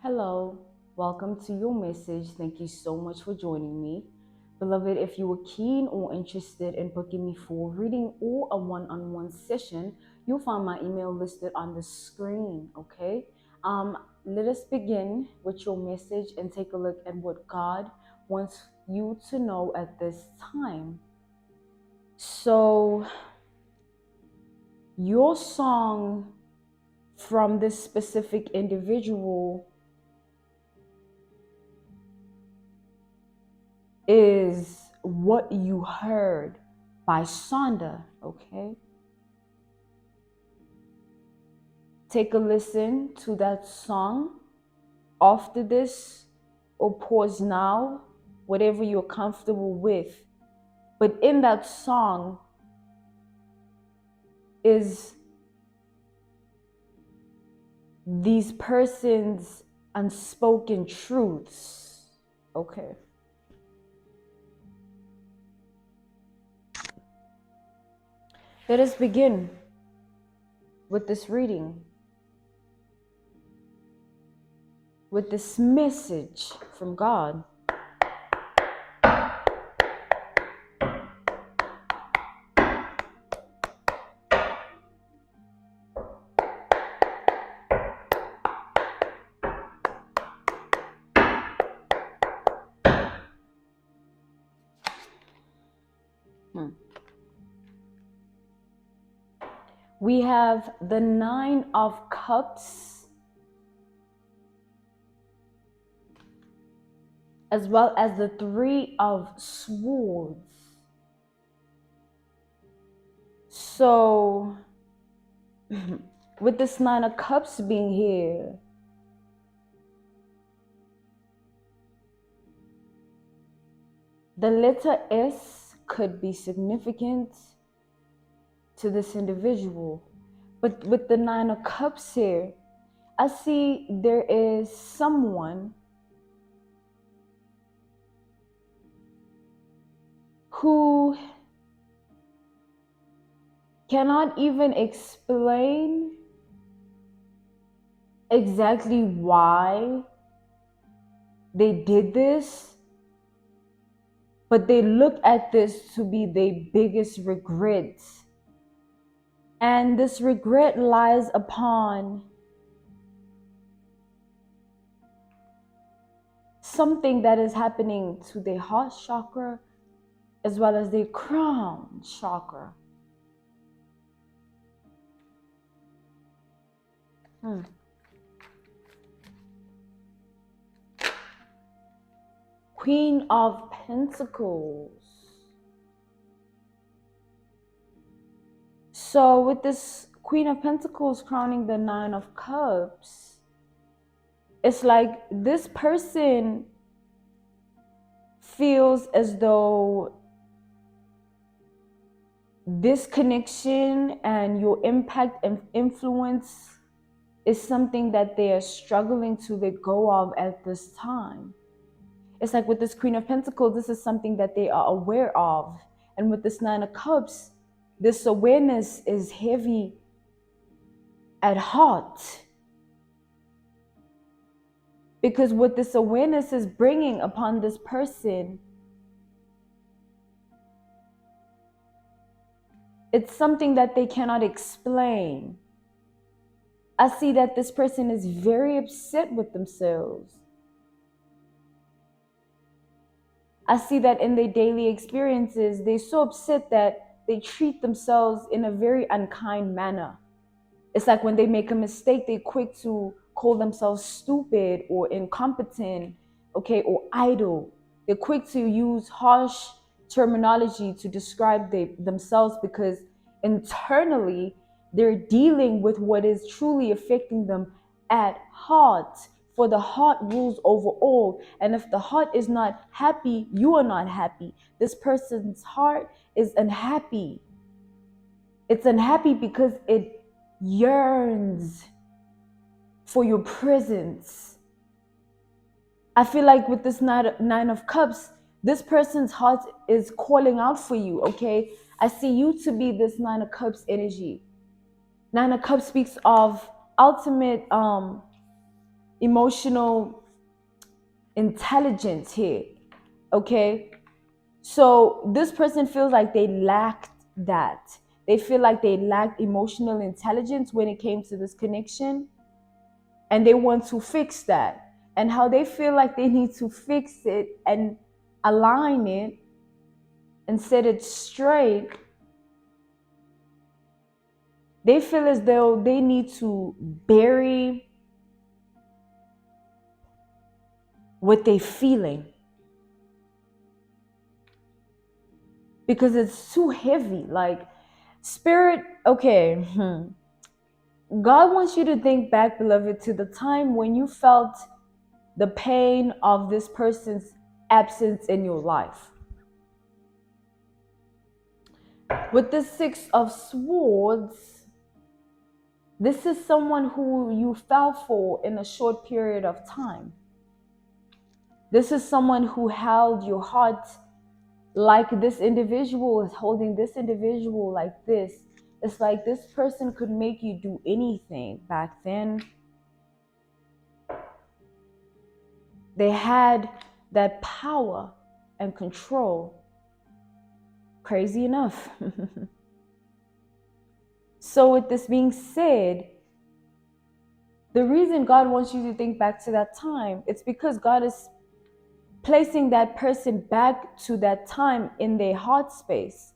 Hello, welcome to your message. Thank you so much for joining me. Beloved, if you were keen or interested in booking me for a reading or a one-on-one session, you'll find my email listed on the screen, okay? Let us begin with your message and take a look at what God wants you to know at this time. So, your song from this specific individual is What You Heard by Sonda, okay? Take a listen to that song after this, or pause now, whatever you're comfortable with. But in that song is these persons' unspoken truths, okay? Let us begin with this reading, with this message from God. We have the Nine of Cups, as well as the Three of Swords. So, with this Nine of Cups being here, the letter S could be significant to this individual. But with the Nine of Cups here, I see there is someone who cannot even explain exactly why they did this, but they look at this to be their biggest regret. And this regret lies upon something that is happening to their heart chakra as well as their crown chakra. Queen of Pentacles. So with this Queen of Pentacles crowning the Nine of Cups, it's like this person feels as though this connection and your impact and influence is something that they are struggling to let go of at this time. It's like with this Queen of Pentacles, this is something that they are aware of. And with this Nine of Cups, this awareness is heavy at heart. Because what this awareness is bringing upon this person, it's something that they cannot explain. I see that this person is very upset with themselves. I see that in their daily experiences, they're so upset that they treat themselves in a very unkind manner. It's like when they make a mistake, they're quick to call themselves stupid or incompetent, okay, or idle. They're quick to use harsh terminology to describe themselves because internally they're dealing with what is truly affecting them at heart. For the heart rules over all. And if the heart is not happy, you are not happy. This person's heart is unhappy. It's unhappy because it yearns for your presence. I feel like with this Nine of Cups, this person's heart is calling out for you, okay? I see you to be this Nine of Cups energy. Nine of Cups speaks of ultimate emotional intelligence here. Okay, so this person feels like they lacked that. They feel like they lacked emotional intelligence when it came to this connection, and they want to fix that. And how they feel like they need to fix it and align it and set it straight, they feel as though they need to bury what they're feeling because it's too heavy. Like, spirit, okay, God wants you to think back, beloved, to the time when you felt the pain of this person's absence in your life. With the Six of Swords, this is someone who you fell for in a short period of time. This is someone who held your heart like this individual is holding this individual like this. It's like this person could make you do anything back then. They had that power and control. Crazy enough. So with this being said, the reason God wants you to think back to that time, it's because God is placing that person back to that time in their heart space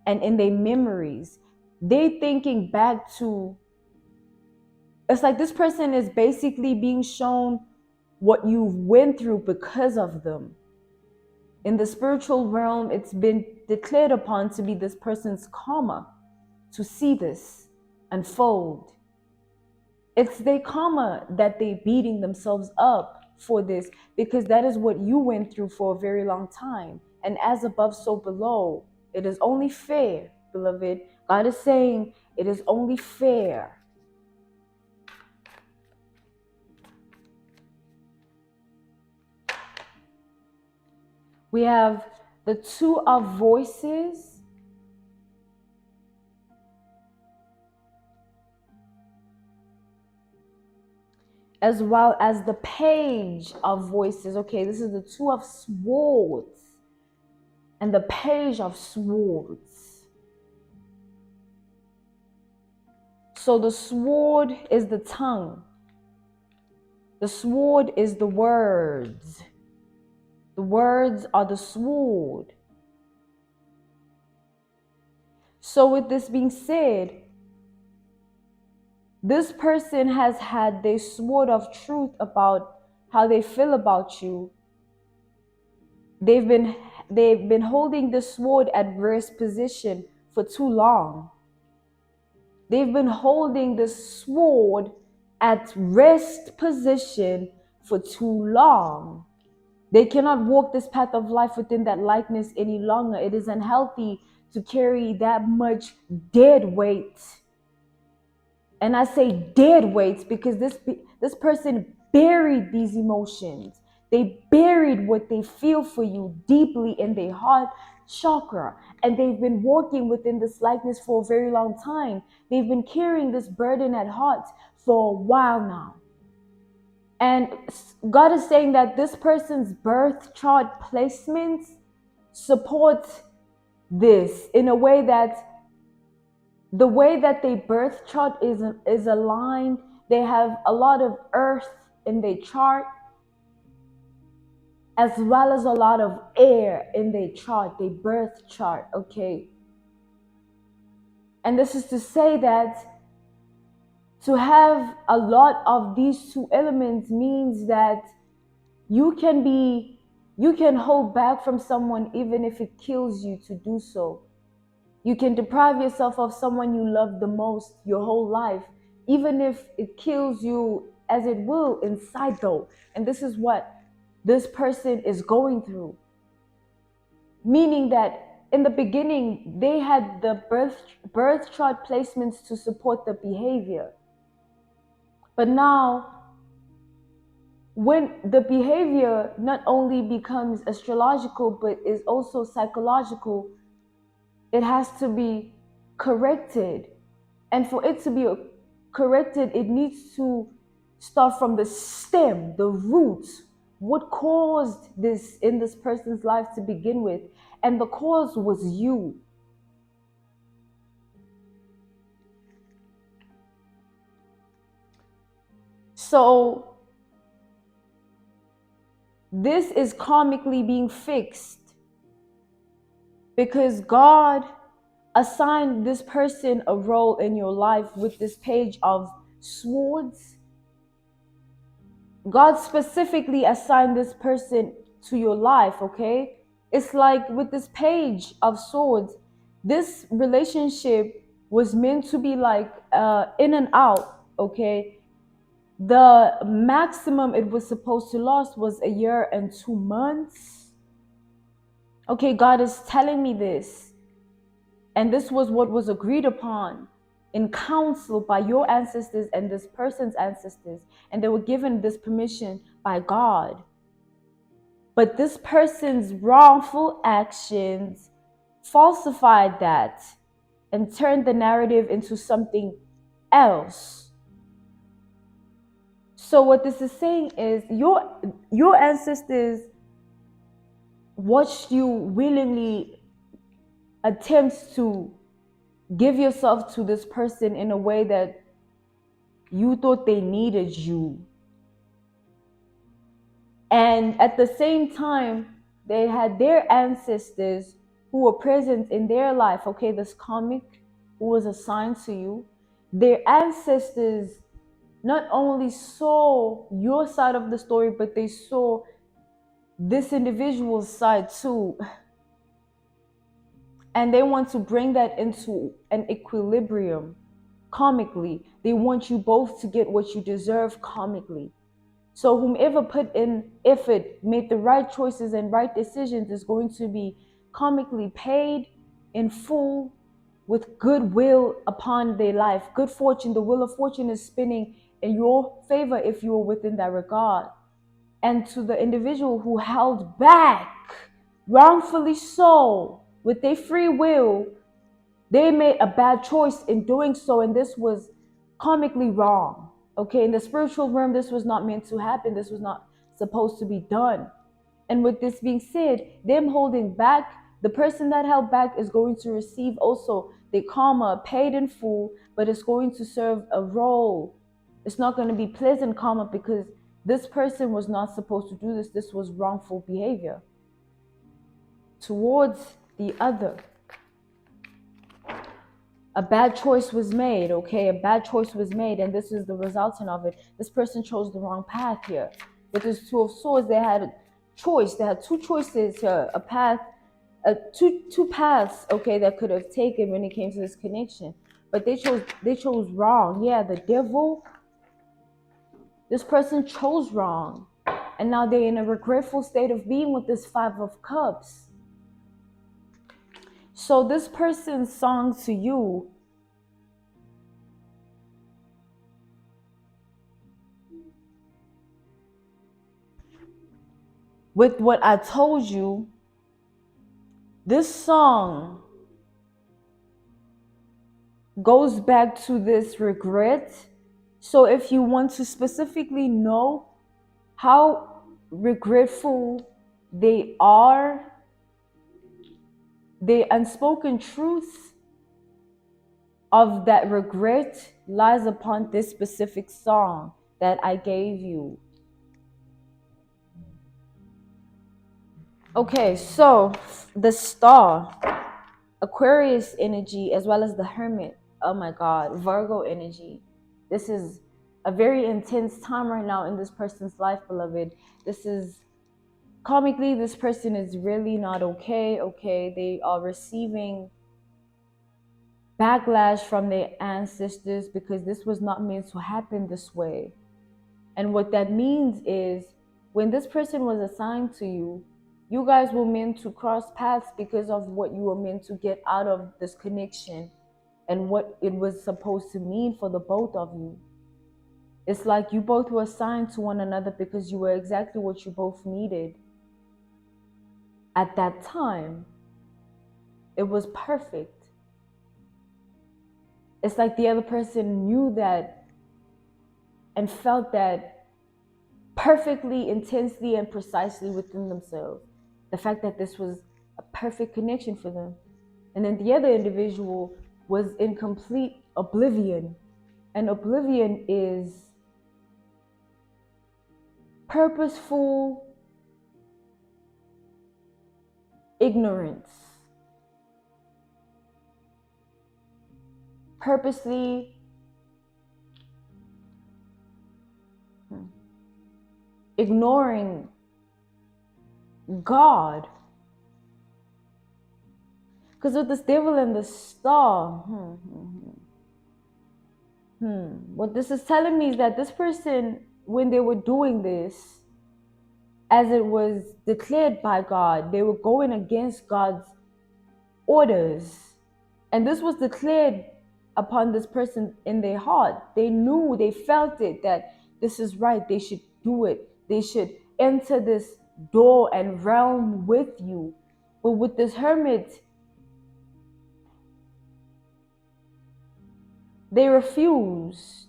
and in their memories. They thinking back to, it's like this person is basically being shown what you went through because of them. In the spiritual realm, it's been declared upon to be this person's karma to see this unfold. It's their karma that they're beating themselves up for this, because that is what you went through for a very long time. And as above, so below. It is only fair, beloved. God is saying it is only fair. We have the Two of Voices, as well as the Page of Voices. Okay, this is the Two of Swords and the Page of Swords. So the sword is the tongue. The sword is the words. The words are the sword. So with this being said, this person has had their sword of truth about how they feel about you. They've been holding the sword at rest position for too long. They've been holding the sword at rest position for too long. They cannot walk this path of life within that likeness any longer. It is unhealthy to carry that much dead weight. And I say dead weights because this person buried these emotions. They buried what they feel for you deeply in their heart chakra. And they've been walking within this likeness for a very long time. They've been carrying this burden at heart for a while now. And God is saying that this person's birth chart placements support this in a way that the way that their birth chart is aligned. They have a lot of earth in their chart, as well as a lot of air in their chart, their birth chart. Okay. And this is to say that to have a lot of these two elements means that you can hold back from someone even if it kills you to do so. You can deprive yourself of someone you love the most your whole life, even if it kills you, as it will inside though. And this is what this person is going through. Meaning that in the beginning, they had the birth chart placements to support the behavior. But now, when the behavior not only becomes astrological, but is also psychological, it has to be corrected. And for it to be corrected, it needs to start from the stem, the roots, what caused this in this person's life to begin with. And the cause was you. So this is karmically being fixed because God assigned this person a role in your life with this page of swords. God specifically assigned this person to your life, okay? It's like with this page of swords, this relationship was meant to be like in and out, okay? The maximum it was supposed to last was 1 year and 2 months. Okay, God is telling me this. And this was what was agreed upon in council by your ancestors and this person's ancestors. And they were given this permission by God. But this person's wrongful actions falsified that and turned the narrative into something else. So what this is saying is your ancestors watched you willingly attempt to give yourself to this person in a way that you thought they needed you. And at the same time, they had their ancestors who were present in their life. Okay, this karmic who was assigned to you. Their ancestors not only saw your side of the story, but they saw this individual's side too. And they want to bring that into an equilibrium karmically. They want you both to get what you deserve karmically. So whomever put in effort, made the right choices and right decisions is going to be karmically paid in full with goodwill upon their life. Good fortune, the wheel of fortune is spinning in your favor if you are within that regard. And to the individual who held back, wrongfully so, with their free will, they made a bad choice in doing so, and this was karmically wrong. Okay, in the spiritual realm, this was not meant to happen. This was not supposed to be done. And with this being said, them holding back, the person that held back is going to receive also the karma paid in full, but it's going to serve a role. It's not going to be pleasant karma because this person was not supposed to do this. This was wrongful behavior towards the other. A bad choice was made, okay? A bad choice was made, and this is the resultant of it. This person chose the wrong path here. With this Two of Swords, they had a choice. They had two choices here, a path, two paths, okay, that could have taken when it came to this connection. But they chose wrong. Yeah, the devil, this person chose wrong. And now they're in a regretful state of being with this Five of Cups. So this person's song to you with what I told you, this song goes back to this regret. So if you want to specifically know how regretful they are, the unspoken truth of that regret lies upon this specific song that I gave you. Okay, so the Star, Aquarius energy, as well as the Hermit, oh my God, Virgo energy. This is a very intense time right now in this person's life, beloved. This is karmically, this person is really not okay. Okay, they are receiving backlash from their ancestors because this was not meant to happen this way. And what that means is when this person was assigned to you, you guys were meant to cross paths because of what you were meant to get out of this connection and what it was supposed to mean for the both of you. It's like you both were assigned to one another because you were exactly what you both needed. At that time, it was perfect. It's like the other person knew that and felt that perfectly, intensely, and precisely within themselves. The fact that this was a perfect connection for them. And then the other individual was in complete oblivion. And oblivion is purposeful ignorance. Purposely ignoring God. Because with this devil and the star, what this is telling me is that this person, when they were doing this, as it was declared by God, they were going against God's orders. And this was declared upon this person in their heart. They knew, they felt it, that this is right. They should do it. They should enter this door and realm with you. But with this hermit, they refused.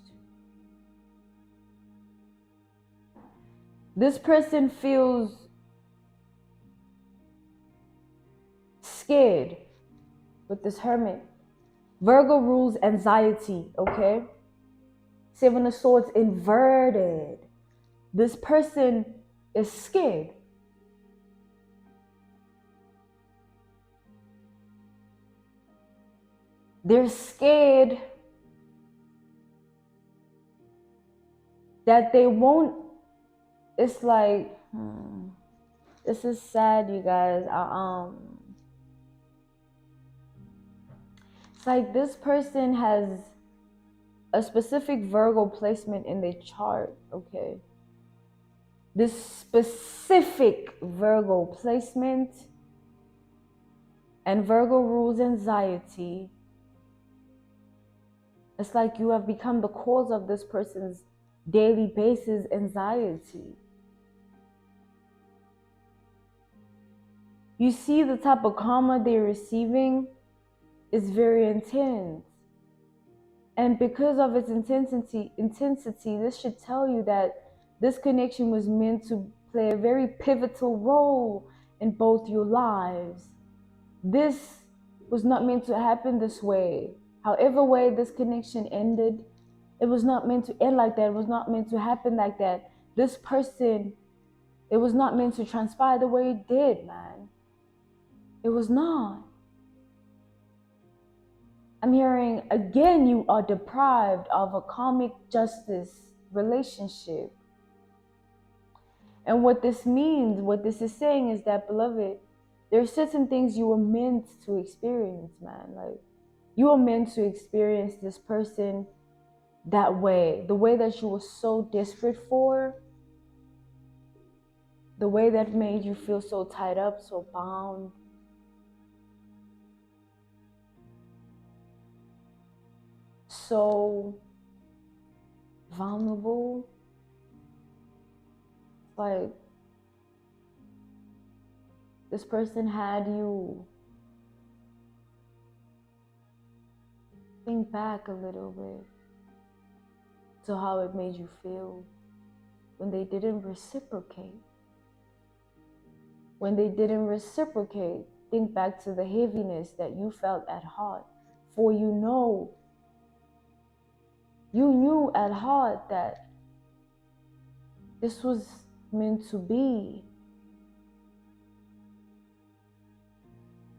This person feels scared with this hermit. Virgo rules anxiety, okay? Seven of Swords inverted. This person is scared. They're scared that they won't. It's like, this is sad, you guys. It's like this person has a specific Virgo placement in their chart, okay? This specific Virgo placement, and Virgo rules anxiety. It's like you have become the cause of this person's daily basis anxiety. You see the type of karma they're receiving is very intense. And because of its intensity, this should tell you that this connection was meant to play a very pivotal role in both your lives. This was not meant to happen this way. However way this connection ended, it was not meant to end like that. It was not meant to happen like that. This person, it was not meant to transpire the way it did, man. It was not. I'm hearing, again, you are deprived of a karmic justice relationship. And what this means, what this is saying is that, beloved, there are certain things you were meant to experience, man. Like, you were meant to experience this person that way, the way that you were so desperate for, the way that made you feel so tied up, so bound. So vulnerable. Like, this person had you. Think back a little bit to how it made you feel when they didn't reciprocate. When they didn't reciprocate, think back to the heaviness that you felt at heart. For you knew at heart that this was meant to be.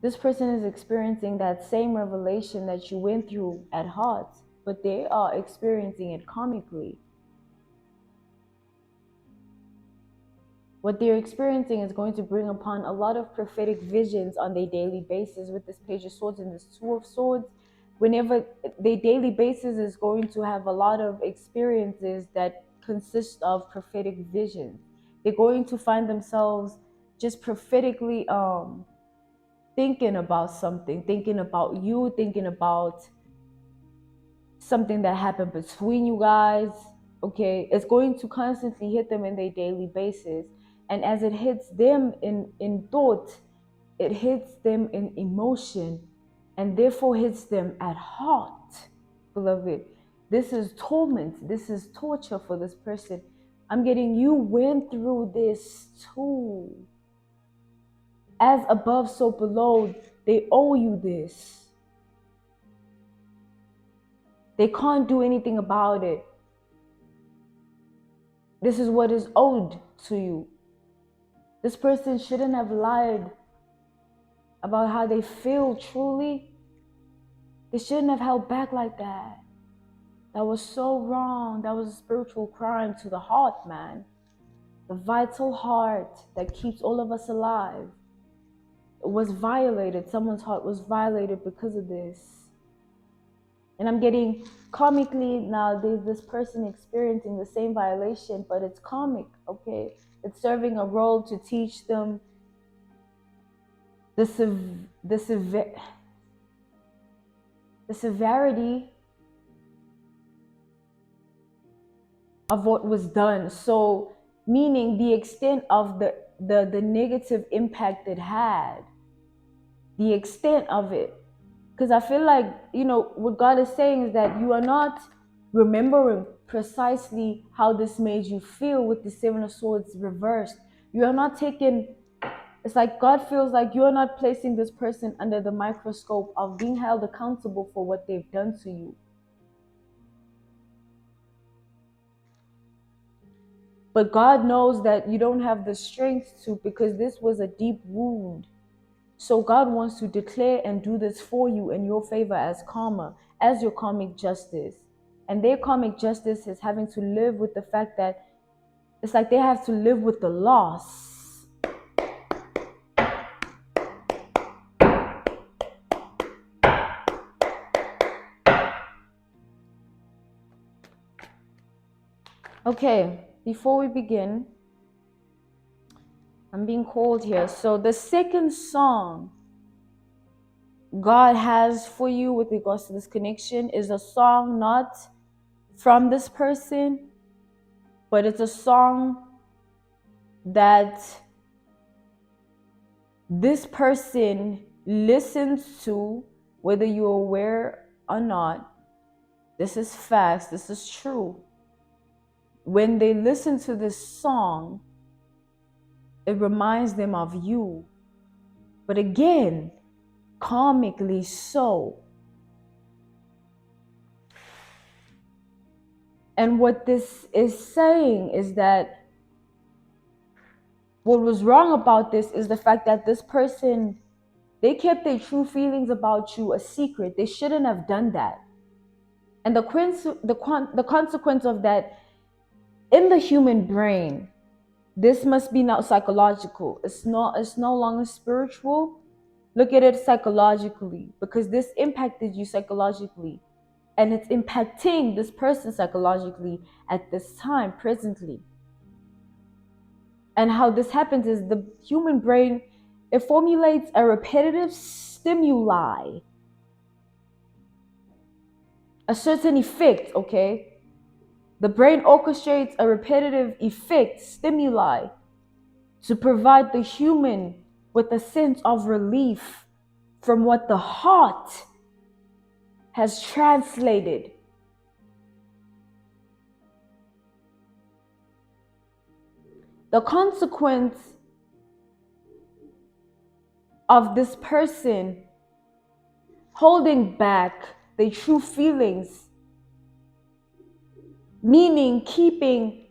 This person is experiencing that same revelation that you went through at heart, but they are experiencing it karmically. What they're experiencing is going to bring upon a lot of prophetic visions on their daily basis with this Page of Swords and this Two of Swords. Whenever their daily basis is going to have a lot of experiences that consist of prophetic visions. They're going to find themselves just prophetically thinking about something, thinking about you, thinking about something that happened between you guys. Okay, it's going to constantly hit them in their daily basis. And as it hits them in thought, it hits them in emotion, and therefore hits them at heart, beloved. This is torment. This is torture for this person. I'm getting, you went through this too. As above, so below. They owe you this. They can't do anything about it. This is what is owed to you. This person shouldn't have lied about how they feel truly. They shouldn't have held back like that. That was so wrong. That was a spiritual crime to the heart, man. The vital heart that keeps all of us alive. It was violated. Someone's heart was violated because of this. And I'm getting karmically now, there's this person experiencing the same violation, but it's karmic, okay? It's serving a role to teach them the severity of what was done. So meaning the extent of the negative impact it had, the extent of it. Because I feel like, what God is saying is that you are not remembering precisely how this made you feel with the Seven of Swords reversed. You are not taking, it's like God feels like you are not placing this person under the microscope of being held accountable for what they've done to you. But God knows that you don't have the strength to, because this was a deep wound. So God wants to declare and do this for you in your favor as karma, as your karmic justice. And their karmic justice is having to live with the fact that it's like they have to live with the loss. Okay, before we begin, I'm being called here. So the second song God has for you with regards to this connection is a song not from this person, but it's a song that this person listens to, whether you're aware or not. This is facts, this is true. When they listen to this song, it reminds them of you. But again, karmically so. And what this is saying is that what was wrong about this is the fact that this person, they kept their true feelings about you a secret. They shouldn't have done that. And the consequence of that in the human brain, this must be now psychological. It's no longer spiritual. Look at it psychologically, because this impacted you psychologically. And it's impacting this person psychologically at this time, presently. And how this happens is the human brain, it formulates a repetitive stimuli, a certain effect, okay? The brain orchestrates a repetitive effect, stimuli, to provide the human with a sense of relief from what the heart has translated. The consequence of this person holding back their true feelings, meaning keeping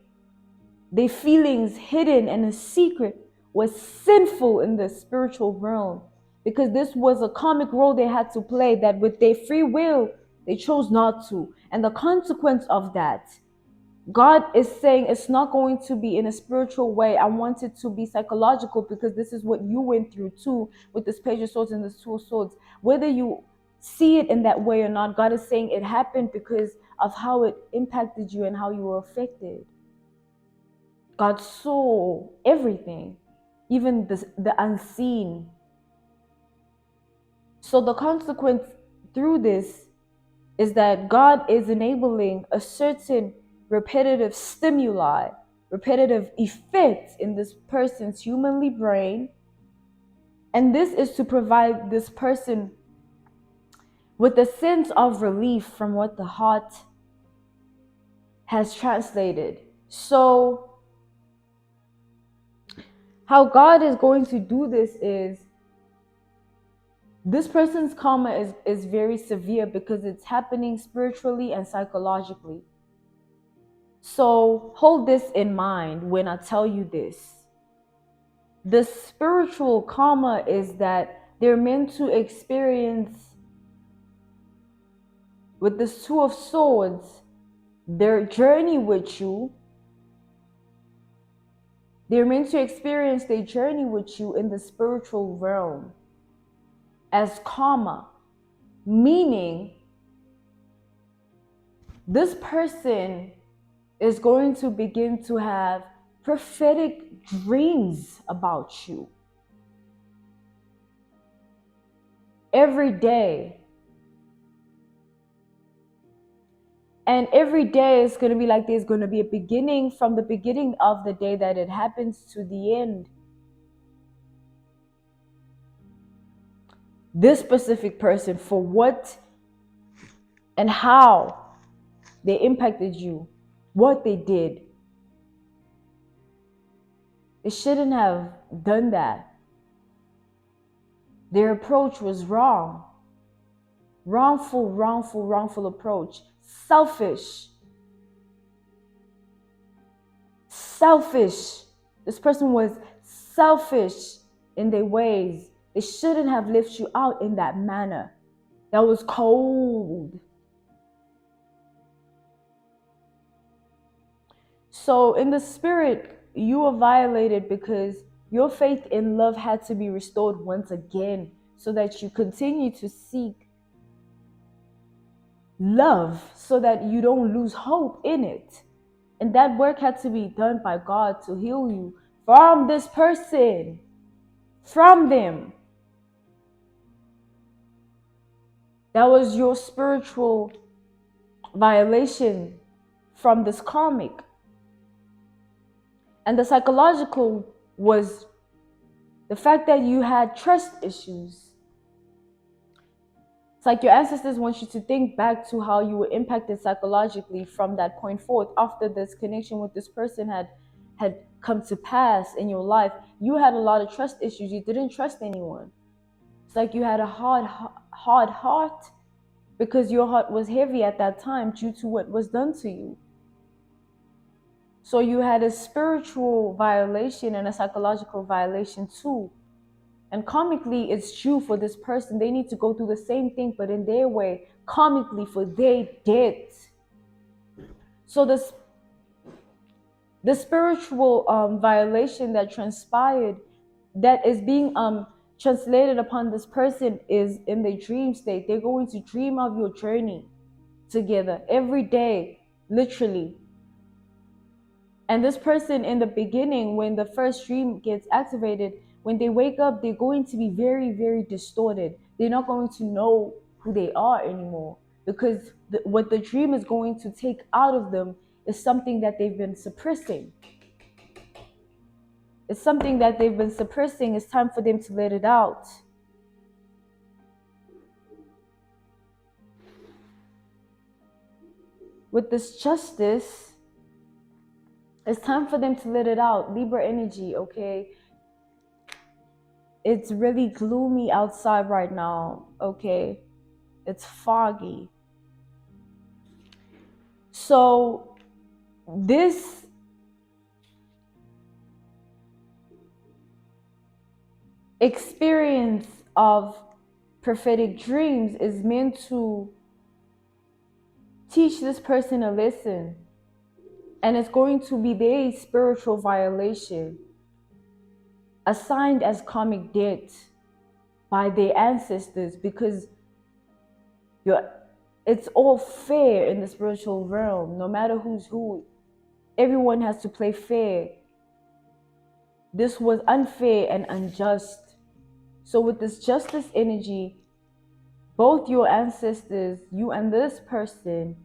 their feelings hidden and a secret, was sinful in the spiritual realm, because this was a karmic role they had to play that with their free will they chose not to. And the consequence of that, God is saying, it's not going to be in a spiritual way. I want it to be psychological, because this is what you went through too with this Page of Swords and the Two of Swords. Whether you see it in that way or not, God is saying it happened because of how it impacted you and how you were affected. God saw everything, even the unseen. So the consequence through this is that God is enabling a certain repetitive stimuli, repetitive effects in this person's humanly brain. And this is to provide this person with a sense of relief from what the heart has translated. So how God is going to do this is, this person's karma is very severe because it's happening spiritually and psychologically. So hold this in mind when I tell you this. The spiritual karma is that they're meant to experience, with this Two of Swords, their journey with you. They're meant to experience their journey with you in the spiritual realm as karma, meaning this person is going to begin to have prophetic dreams about you every day. And every day is going to be like there's going to be a beginning from the beginning of the day that it happens to the end. This specific person, for what and how they impacted you, what they did. They shouldn't have done that. Their approach was wrong. Wrongful approach. Selfish. This person was selfish in their ways. They shouldn't have left you out in that manner. That was cold. So in the spirit, you were violated because your faith in love had to be restored once again, so that you continue to seek love, so that you don't lose hope in it. And that work had to be done by God to heal you from this person, from them. That was your spiritual violation from this karmic. And the psychological was the fact that you had trust issues. It's like your ancestors want you to think back to how you were impacted psychologically from that point forth. After this connection with this person had come to pass in your life, you had a lot of trust issues. You didn't trust anyone. It's like you had a hard heart because your heart was heavy at that time due to what was done to you. So you had a spiritual violation and a psychological violation too. And karmically, it's true for this person. They need to go through the same thing, but in their way, karmically, for they did. So the spiritual violation that transpired, that is being translated upon this person, is in the dream state. They're going to dream of your journey together every day, literally. And this person in the beginning, when the first dream gets activated, when they wake up, they're going to be very, very distorted. They're not going to know who they are anymore, because what the dream is going to take out of them is something that they've been suppressing. It's something that they've been suppressing. It's time for them to let it out. With this justice, it's time for them to let it out. Libra energy, okay? It's really gloomy outside right now, okay? It's foggy. So this experience of prophetic dreams is meant to teach this person a lesson. And it's going to be their spiritual violation assigned as karmic debt by their ancestors, because it's all fair in the spiritual realm. No matter who's who, everyone has to play fair. This was unfair and unjust. So with this justice energy, both your ancestors, you and this person,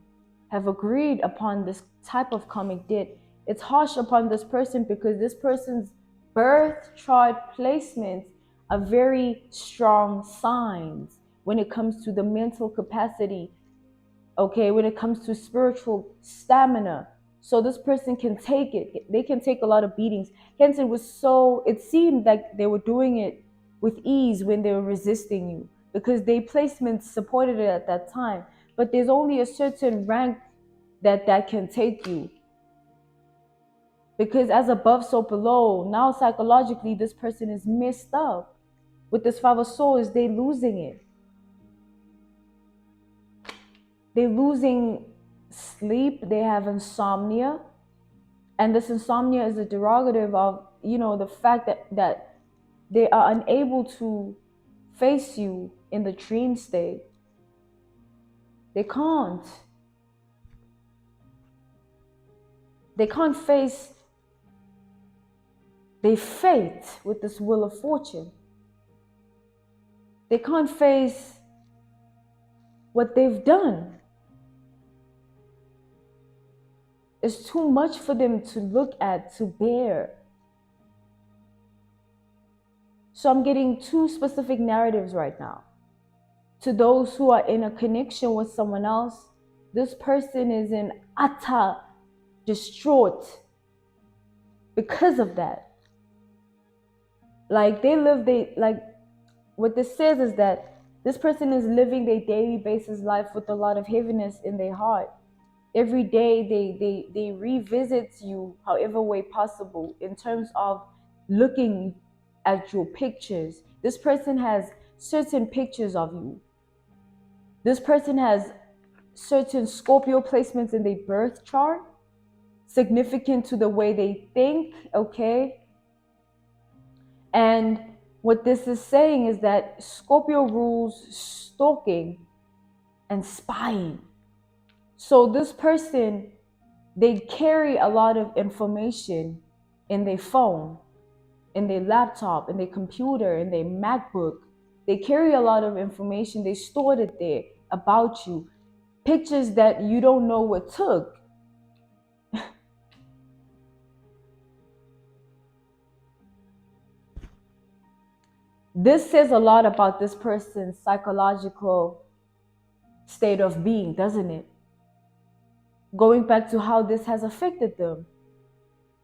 have agreed upon this type of karmic debt. It's harsh upon this person because this person's birth chart placements are very strong signs when it comes to the mental capacity, okay, when it comes to spiritual stamina. So this person can take it. They can take a lot of beatings. Hence, it seemed like they were doing it with ease when they were resisting you, because their placements supported it at that time. But there's only a certain rank that can take you. Because as above, so below. Now psychologically, this person is messed up. With this Five of Swords, they're losing it. They're losing sleep. They have insomnia. And this insomnia is a derogative of, the fact that they are unable to face you in the dream state. They can't. They can't face their fate with this Wheel of Fortune. They can't face what they've done. It's too much for them to look at, to bear. So I'm getting two specific narratives right now. To those who are in a connection with someone else, this person is in utter distraught because of that. Like what this says is that this person is living their daily basis life with a lot of heaviness in their heart. Every day they revisit you however way possible in terms of looking at your pictures. This person has certain pictures of you. This person has certain Scorpio placements in their birth chart, significant to the way they think, okay? And what this is saying is that Scorpio rules stalking and spying. So this person, they carry a lot of information in their phone, in their laptop, in their computer, in their MacBook. They carry a lot of information. They stored it there about you. Pictures that you don't know what took. This says a lot about this person's psychological state of being, doesn't it? Going back to how this has affected them.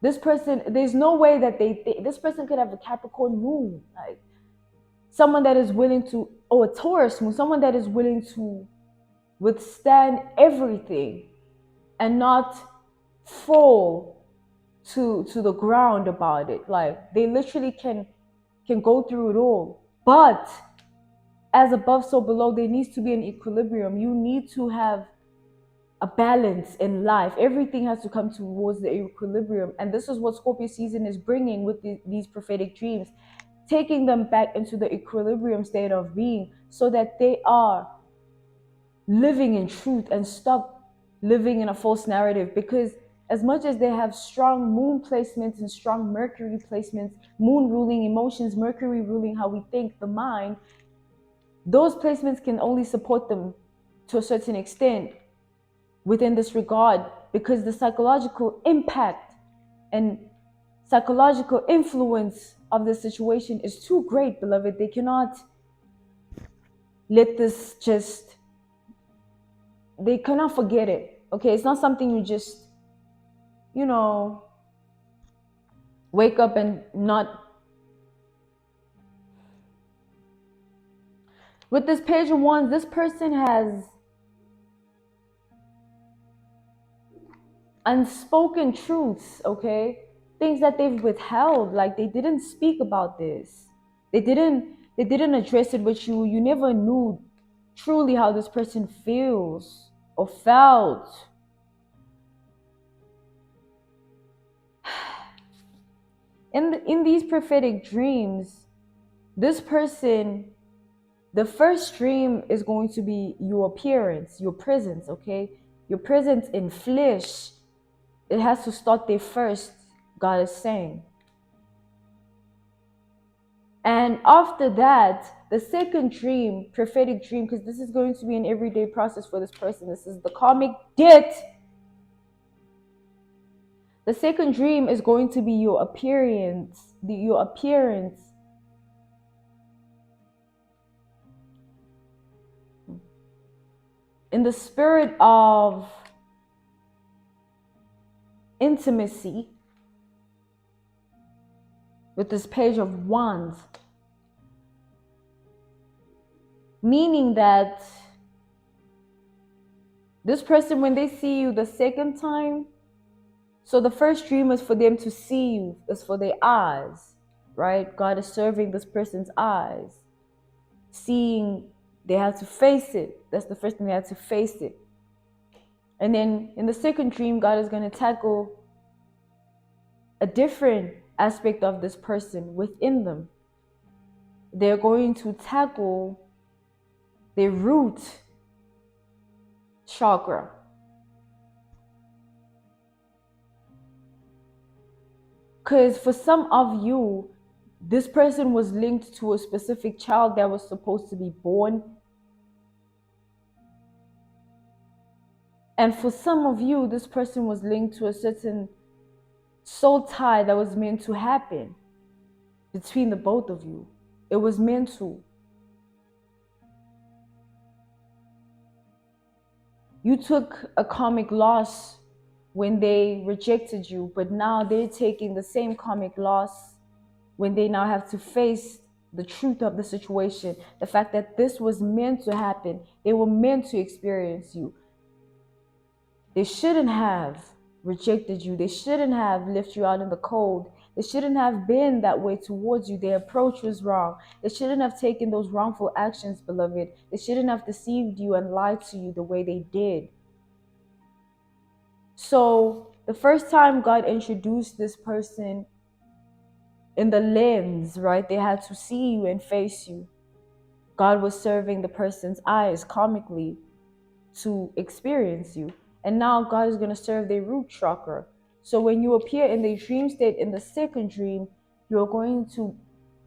This person, there's no way that this person could have a Capricorn moon, like someone that is willing to, or a Taurus moon, someone that is willing to withstand everything and not fall to the ground about it. Like they literally can go through it all. But as above, so below, there needs to be an equilibrium. You need to have a balance in life. Everything has to come towards the equilibrium. And this is what Scorpio season is bringing with these prophetic dreams, taking them back into the equilibrium state of being so that they are living in truth and stop living in a false narrative. Because as much as they have strong moon placements and strong Mercury placements, moon ruling emotions, Mercury ruling how we think, the mind, those placements can only support them to a certain extent within this regard, because the psychological impact and psychological influence of the situation is too great, beloved. They cannot let this they cannot forget it. Okay, it's not something you just, wake up and not. With this Page of Wands, this person has unspoken truths, okay? Things that they've withheld, like they didn't speak about this. They didn't address it with you. You never knew truly how this person feels or felt. In these prophetic dreams, this person, the first dream is going to be your appearance, your presence, okay? Your presence in flesh. It has to start there first, God is saying. And after that, the second dream, prophetic dream, because this is going to be an everyday process for this person. This is the karmic debt. The second dream is going to be your appearance, your appearance. In the spirit of intimacy with this Page of Wands, meaning that this person, when they see you the second time, so the first dream is for them to see you, is for their eyes, right? God is serving this person's eyes. Seeing, they have to face it. That's the first thing, they have to face it. And then in the second dream, God is going to tackle a different aspect of this person within them. They're going to tackle their root chakra. Because for some of you, this person was linked to a specific child that was supposed to be born. And for some of you, this person was linked to a certain soul tie that was meant to happen between the both of you. It was meant to. You took a karmic loss when they rejected you, but now they're taking the same karmic loss when they now have to face the truth of the situation. The fact that this was meant to happen. They were meant to experience you. They shouldn't have rejected you. They shouldn't have left you out in the cold. They shouldn't have been that way towards you. Their approach was wrong. They shouldn't have taken those wrongful actions, beloved. They shouldn't have deceived you and lied to you the way they did. So the first time God introduced this person in the lens, right, they had to see you and face you. God was serving the person's eyes karmically to experience you. And now God is going to serve their root chakra. So when you appear in the dream state in the second dream, you're going to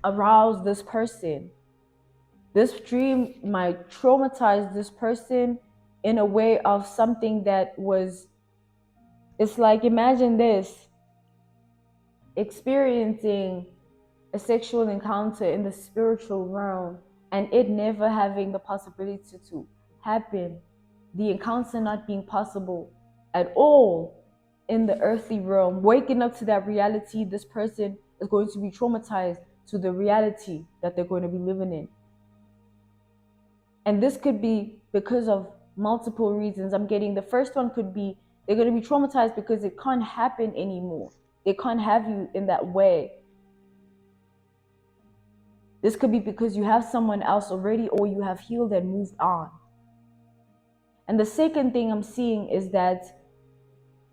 arouse this person. This dream might traumatize this person in a way of something that was, it's like, imagine this, experiencing a sexual encounter in the spiritual realm and it never having the possibility to happen. The encounter not being possible at all in the earthly realm. Waking up to that reality, this person is going to be traumatized to the reality that they're going to be living in. And this could be because of multiple reasons. I'm getting, the first one could be they're going to be traumatized because it can't happen anymore. They can't have you in that way. This could be because you have someone else already or you have healed and moved on. And the second thing I'm seeing is that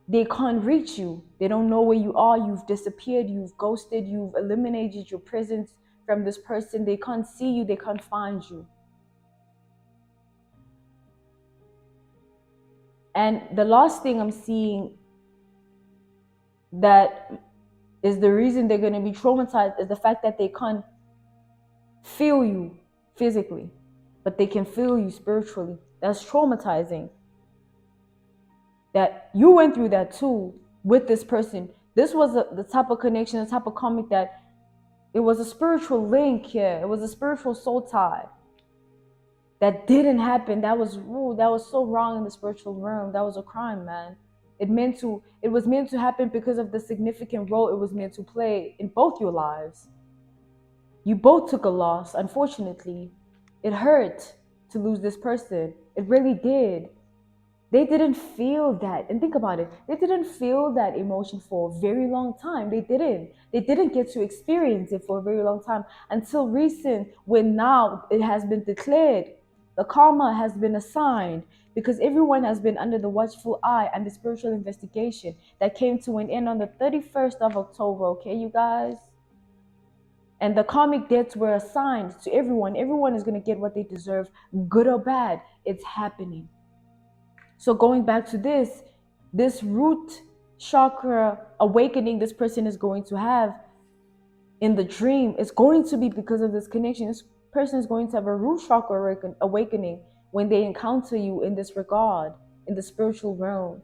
they can't reach you. They don't know where you are. You've disappeared. You've ghosted. You've eliminated your presence from this person. They can't see you. They can't find you. And the last thing I'm seeing that is the reason they're going to be traumatized is the fact that they can't feel you physically, but they can feel you spiritually. That's traumatizing. That you went through that too with this person. This was the type of connection, the type of karmic that it was a spiritual link here. It was a spiritual soul tie that didn't happen. That was rude. That was so wrong in the spiritual realm. That was a crime, man. It was meant to happen because of the significant role it was meant to play in both your lives. You both took a loss, unfortunately. It hurt to lose this person. It really did. They didn't feel that. And think about it. They didn't feel that emotion for a very long time. They didn't. They didn't get to experience it for a very long time until recent, when now it has been declared. The karma has been assigned because everyone has been under the watchful eye and the spiritual investigation that came to an end on the 31st of October. Okay, you guys? And the karmic debts were assigned to everyone. Everyone is going to get what they deserve, good or bad. It's happening. So going back to this root chakra awakening this person is going to have in the dream is going to be because of this connection. This person is going to have a root chakra awakening when they encounter you in this regard, in the spiritual realm.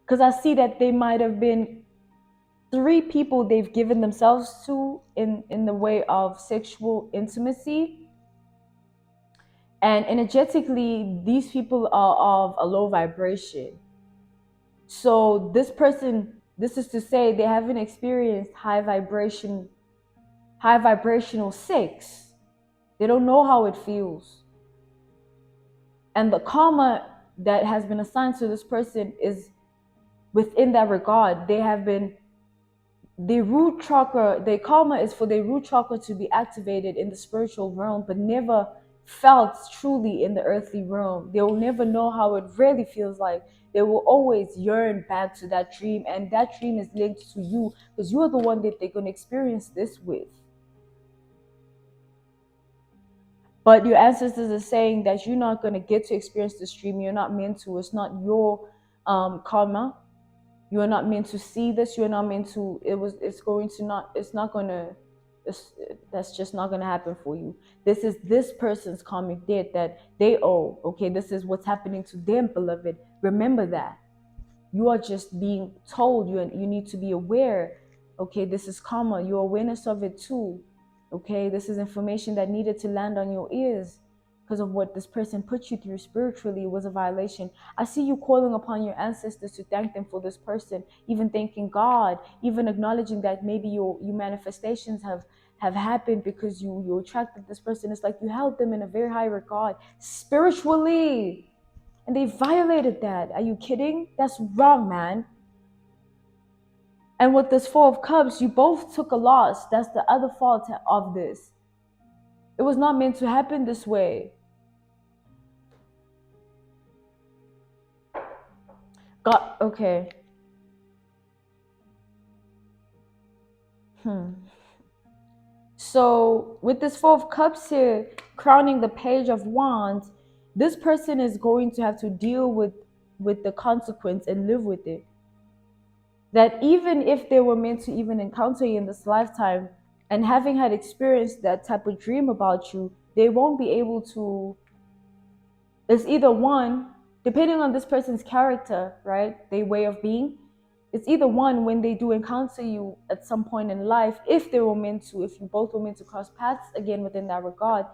Because I see that they might have been 3 people they've given themselves to in the way of sexual intimacy. And energetically, these people are of a low vibration. So this person, this is to say they haven't experienced high vibrational sex. They don't know how it feels. And the karma that has been assigned to this person is within that regard. They have been, the root chakra, the karma is for the root chakra to be activated in the spiritual realm, but never felt truly in the earthly realm. They will never know how it really feels like. They will always yearn back to that dream, and that dream is linked to you because you are the one that they're going to experience this with. But your ancestors are saying that you're not going to get to experience this dream. You're not meant to. It's not your karma. You are not meant to see this. You're not meant to. It's going to not. It's not going to. That's just not going to happen for you. This is this person's karmic debt that they owe. Okay, this is what's happening to them, beloved. Remember that. You are just being told. You need to be aware. Okay, this is karma. Your awareness of it too. Okay, this is information that needed to land on your ears because of what this person put you through spiritually was a violation. I see you calling upon your ancestors to thank them for this person, even thanking God, even acknowledging that maybe your manifestations have happened because you attracted this person. It's like you held them in a very high regard spiritually, and they violated that. Are you kidding? That's wrong, man. And with this Four of Cups, you both took a loss. That's the other fault of this. It was not meant to happen this way. God, okay. So with this Four of Cups here, crowning the Page of Wands, this person is going to have to deal with the consequence and live with it. That even if they were meant to even encounter you in this lifetime, and having had experienced that type of dream about you, they won't be able to. It's either one, depending on this person's character, right? Their way of being. It's either one, when they do encounter you at some point in life, if they were meant to, if you both were meant to cross paths again within that regard,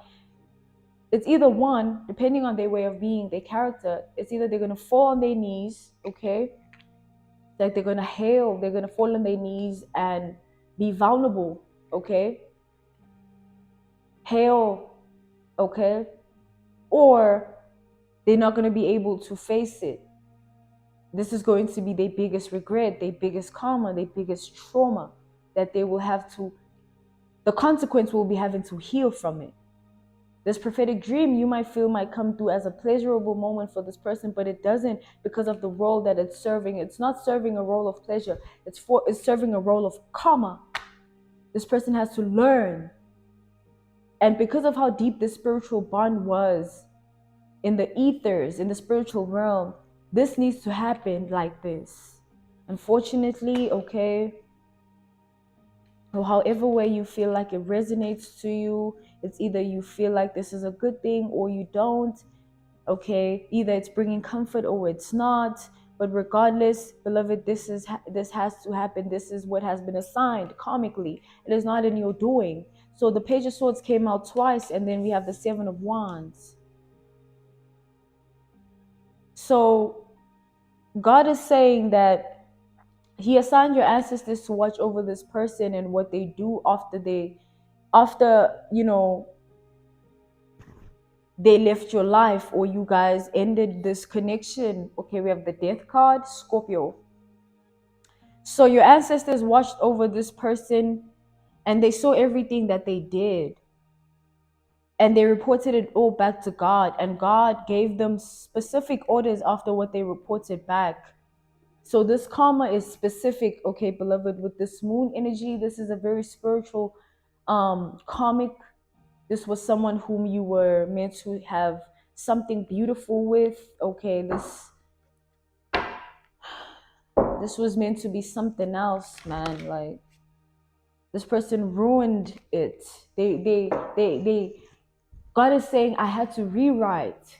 it's either one, depending on their way of being, their character, it's either they're going to fall on their knees, okay? Like they're going to hail, they're going to fall on their knees and be vulnerable, okay? Hail, okay? Or they're not going to be able to face it. This is going to be their biggest regret, their biggest karma, their biggest trauma that they will have to, the consequence will be having to heal from it. This prophetic dream you might feel might come through as a pleasurable moment for this person, but it doesn't, because of the role that it's serving. It's not serving a role of pleasure. It's serving a role of karma. This person has to learn. And because of how deep this spiritual bond was in the ethers, in the spiritual realm, this needs to happen like this. Unfortunately, okay, or however way you feel like it resonates to you, it's either you feel like this is a good thing or you don't, okay? Either it's bringing comfort or it's not. But regardless, beloved, this has to happen. This is what has been assigned karmically. It is not in your doing. So the Page of Swords came out twice, and then we have the Seven of Wands. So God is saying that He assigned your ancestors to watch over this person and what they do after they left your life, or you guys ended this connection. Okay, we have the Death card, Scorpio. So your ancestors watched over this person and they saw everything that they did. And they reported it all back to God. And God gave them specific orders after what they reported back. So this karma is specific, okay, beloved, with this moon energy. This is a very spiritual karmic. This was someone whom you were meant to have something beautiful with. Okay, this was meant to be something else, man. Like, this person ruined it. They God is saying, I had to rewrite.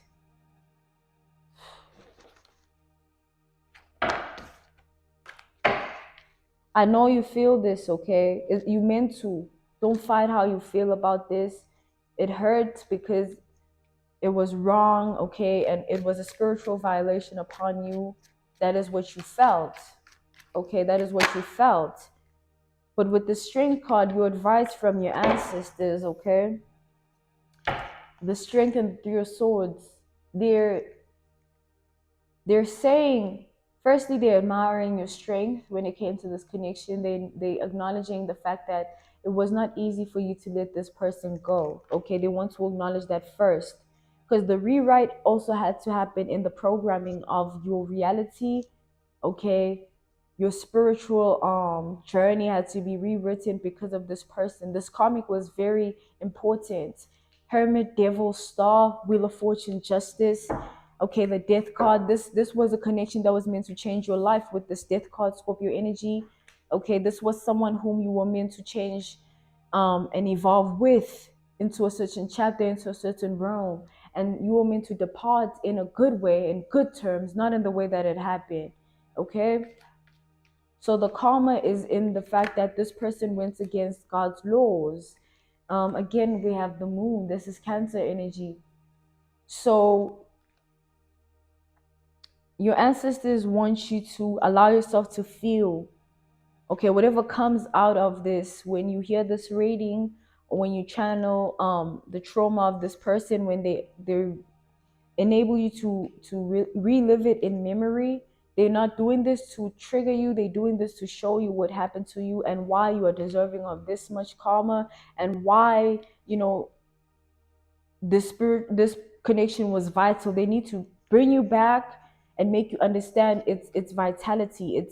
I know you feel this, okay? You meant to. Don't fight how you feel about this. It hurts because it was wrong, okay? And it was a spiritual violation upon you. that is what you felt. Okay, that is what you felt. But with the strength card, your advice from your ancestors, okay, the strength and 3 of Swords, they're they're saying, firstly, they're admiring your strength when it came to this connection. They acknowledging the fact that it was not easy for you to let this person go. Okay, they want to acknowledge that first, because the rewrite also had to happen in the programming of your reality. Okay, your spiritual journey had to be rewritten because of this person. This karmic was very important. Hermit, Devil, Star, Wheel of Fortune, Justice. Okay, the Death card. This was a connection that was meant to change your life with this Death card, Scorpio energy. Okay, this was someone whom you were meant to change and evolve with into a certain chapter, into a certain realm. And you were meant to depart in a good way, in good terms, not in the way that it happened. Okay, so the karma is in the fact that this person went against God's laws. Again, we have the moon. This is Cancer energy. So your ancestors want you to allow yourself to feel, okay, whatever comes out of this when you hear this reading, or when you channel the trauma of this person, when they enable you to relive it in memory. They're not doing this to trigger you. They're doing this to show you what happened to you and why you are deserving of this much karma, and why, this connection was vital. They need to bring you back and make you understand its vitality,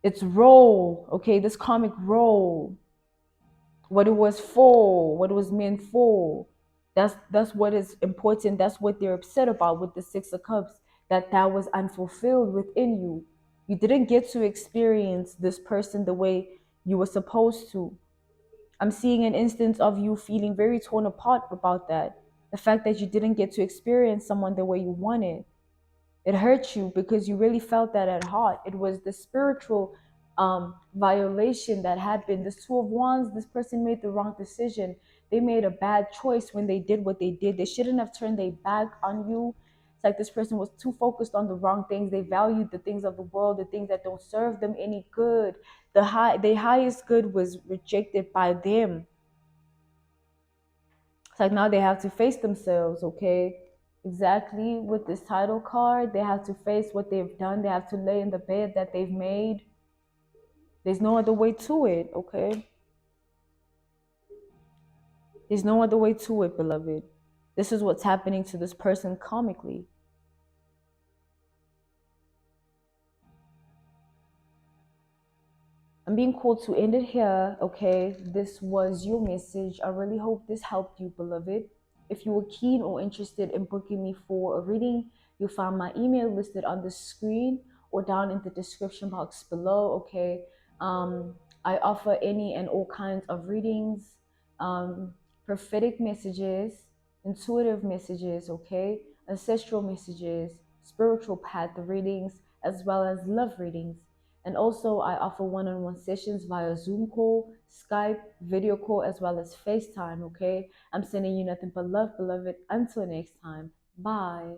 its role. Okay, this karmic role, what it was for, what it was meant for. That's what is important. That's what they're upset about with the 6 of Cups, that was unfulfilled within you. You didn't get to experience this person the way you were supposed to. I'm seeing an instance of you feeling very torn apart about that. The fact that you didn't get to experience someone the way you wanted. It hurt you because you really felt that at heart. It was the spiritual violation that happened. This 2 of Wands, this person made the wrong decision. They made a bad choice when they did what they did. They shouldn't have turned their back on you. It's like this person was too focused on the wrong things. They valued the things of the world, the things that don't serve them any good. The highest good was rejected by them. It's like now they have to face themselves, okay? Exactly, with this title card, they have to face what they've done. They have to lay in the bed that they've made. There's no other way to it, okay? There's no other way to it, beloved. This is what's happening to this person karmically. I'm being called to end it here, okay? This was your message. I really hope this helped you, beloved. If you were keen or interested in booking me for a reading, you'll find my email listed on the screen or down in the description box below, okay? I offer any and all kinds of readings, prophetic messages, intuitive messages, okay? Ancestral messages, spiritual path readings, as well as love readings. And also, I offer one-on-one sessions via Zoom call, Skype, video call, as well as FaceTime, okay? I'm sending you nothing but love, beloved. Until next time, bye.